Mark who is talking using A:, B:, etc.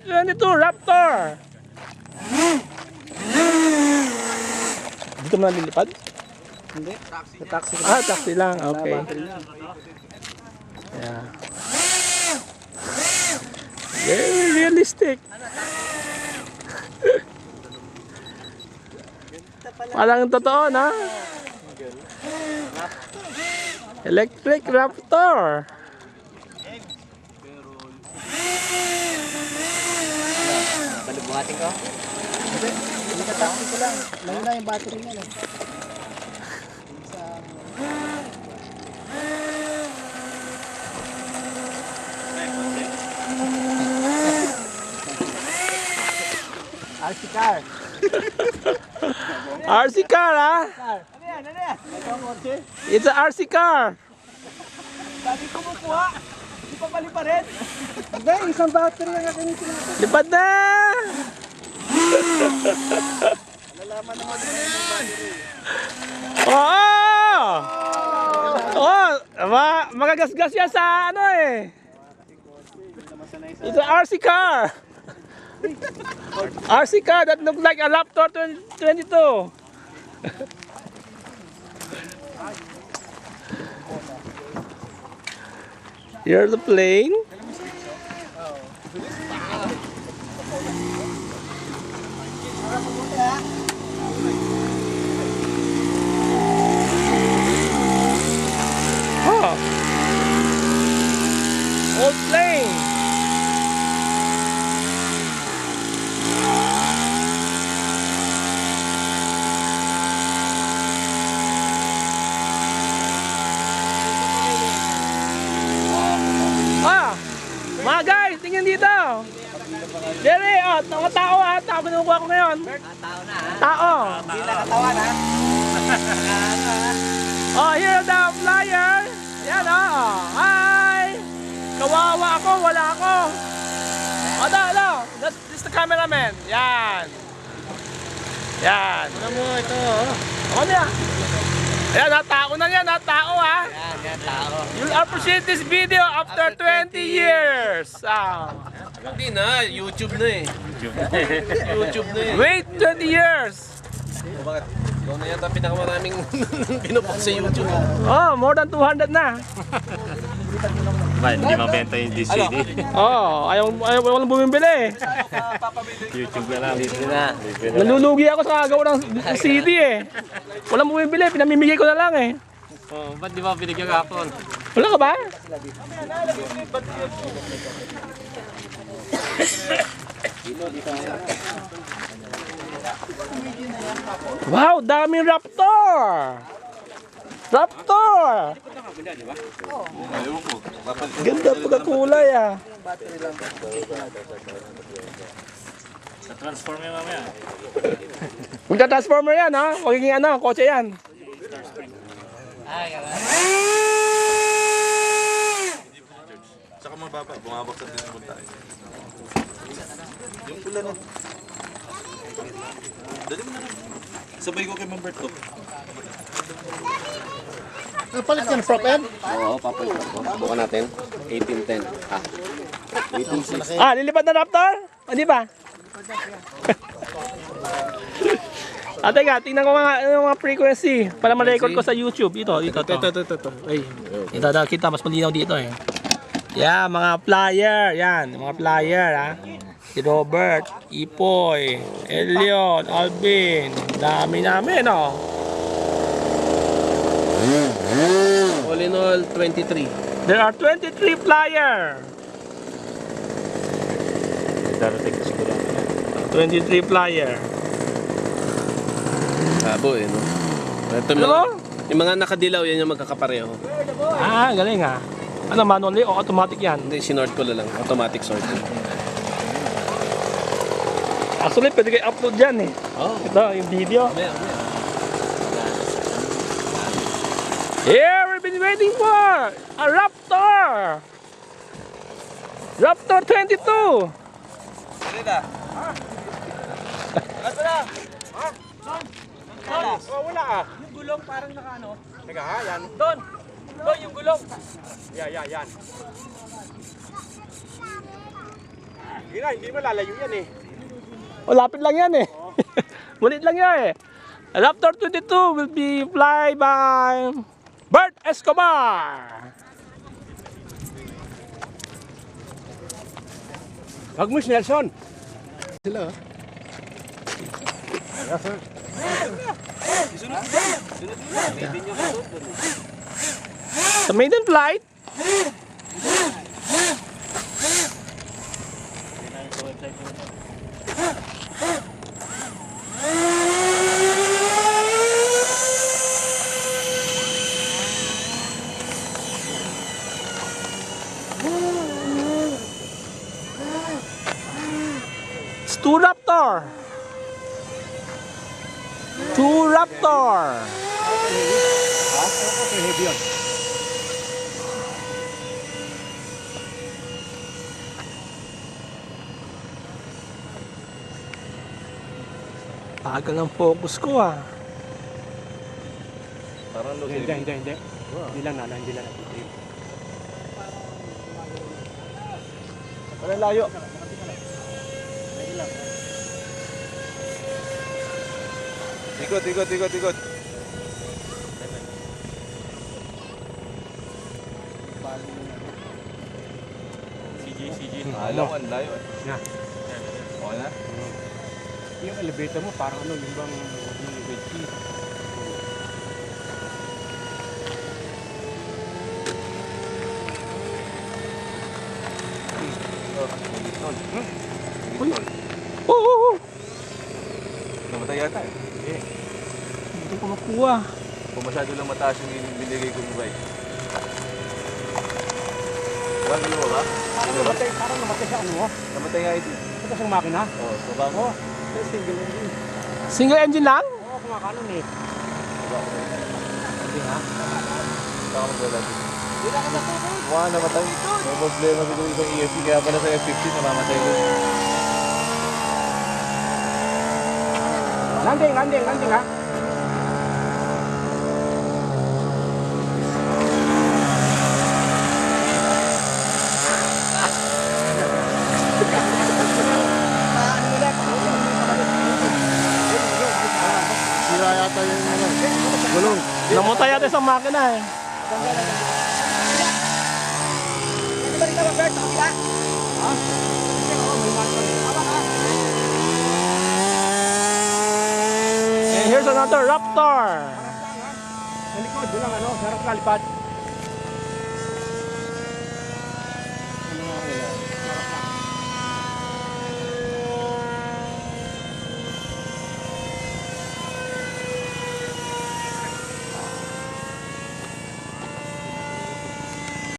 A: 22 Raptor. Dito mo na lilipad?
B: Hindi. Taxi.
A: Ah, taxi lang. Okay. Yeah. Very realistic. Parang totoo na. Electric Raptor.
B: Balibuhatin ko? Hindi. Taxi ko lang. Mahina yung battery niya. RC car.
A: RC car, ha?
B: Ano yan? Ito ang kotse?
A: It's a RC car.
B: Sabi ko mo po ha. Hindi pa bali pa rin. Hindi, isang battery ang akin yung sinasabit.
A: Lipad na!
B: Nalaman naman din yung battery.
A: Oo! Oo! Magagasgas yan sa ano eh. It's a RC car. RC car that look like a Raptor 22. Here's the plane. Oh. Old plane. Mga guys, tingnan dito. Jerry, oh, mga tao ha. Tao kinukuha ko ngayon.
B: Tao na ha?
A: Tao.
B: Hindi na katawan ha?
A: Oh, here the flyer. Yan oh. Hi. Kawawa ako, wala ako. Ano. This is the cameraman. Yan. Yan.
B: Ano mo ito?
A: Ano yan? Ayan, tao na yan, tao ha.
B: Yan, tao.
A: You'll appreciate this video after 20 years.
C: Hindi na, YouTube na eh. YouTube na eh.
A: Wait 20 years.
C: Bakit? Ikaw na yata pinakamaraming pinupok sa YouTube.
A: Oh, more than 200 na.
D: Hindi mabenta yung DCD.
A: Oh, ayaw walang bumibili.
D: YouTube na lang.
C: Hindi na.
A: Nalulugi ako sa kagawa ng CD eh. Walang bumibili, pinamimigay ko na lang eh.
D: Oh, ba't di ba binigyan kahapon?
A: Wala ka ba? Wow, daming Raptor! Raptor! Ganda pagkakulay ah.
D: Sa transformer mamaya.
A: Magta-transformer yan ha? Magiging ano, kotse yan.
E: Saka mababa, bumabaksan din yung tayo. Yung pula na. Dali mo na lang. Sabay ko kay Mambert to.
B: Palit yan, prop end?
C: Oo, papalit ako. Subukan natin. 1810. Ah. 1860.
A: Ah, lilipad na Raptor? O di ba? Ah, teka, tingnan ko yung mga frequency para ma-record ko sa YouTube. Ito. Ay, ito, kita, mas malinaw dito eh. Yan, mga flyer. Yan, mga flyer ha. Si Robert, Ipoy, Elion, Alvin. Dami namin, oh.
C: All in all, 23.
A: There are 23 flyer.
D: Darating siguro.
A: 23 flyer.
C: Sabo eh, no? Ito,
A: Ano?
C: yung mga nakadilaw, yan yung magkakapareho.
A: Ah, galing ha. Ano, manually o automatic yan?
C: Hindi, sinort ko na lang. Automatic sorting.
A: Actually, pwede kayo upload dyan eh.
C: Oh.
A: Ito, yung video.
C: Mamaya.
A: Here we've been waiting for a Raptor. Raptor 22.
E: Dali na. Ito na.
A: Oh, wala ah.
B: Yung gulong parang nakaano.
A: Teka ha, yan. Doon, yung gulong. Yan.
B: Hindi mo lalayo yan eh.
A: O, lapit lang yan eh. Ngunit lang yan eh. Raptor 22 will be fly by Bert Escobar.
B: Agmus Nelson.
A: Sa maiden flight, it's 2 Raptor. 2 Raptor.
B: Okay, heavy yun.
A: Tagal ng focus ko ah.
E: Parang low
B: Hindi. Hindi lang hindi lang. Wala layo.
E: Ikot.
D: CG.
E: Alam ko, ang layo.
B: Na.
E: Okay na?
B: Yung elevator mo parang ano, yung bang wedge.
A: Oo.
E: Namatay yata eh.
A: Hindi ko makuha.
E: Kung masyado lang mataas yung binigay kong bike. Gagalo ba?
B: Parang namatay sa ano mo.
E: Namatay nga ito.
B: Ito sa makina.
E: Oo, so baka.
B: Single engine.
A: Single engine lang?
B: Oo, kumakanon eh.
E: Baka maglalagi. Mukha namatay. May problema siguro itong ESC kaya pala sa F-15 namamatay ko.
B: Landing ha. Sira yata yung gulong.
A: Namatay yata sa makina eh. And here's another Raptor.
B: Sa likod, doon lang ano, sarap kalipad.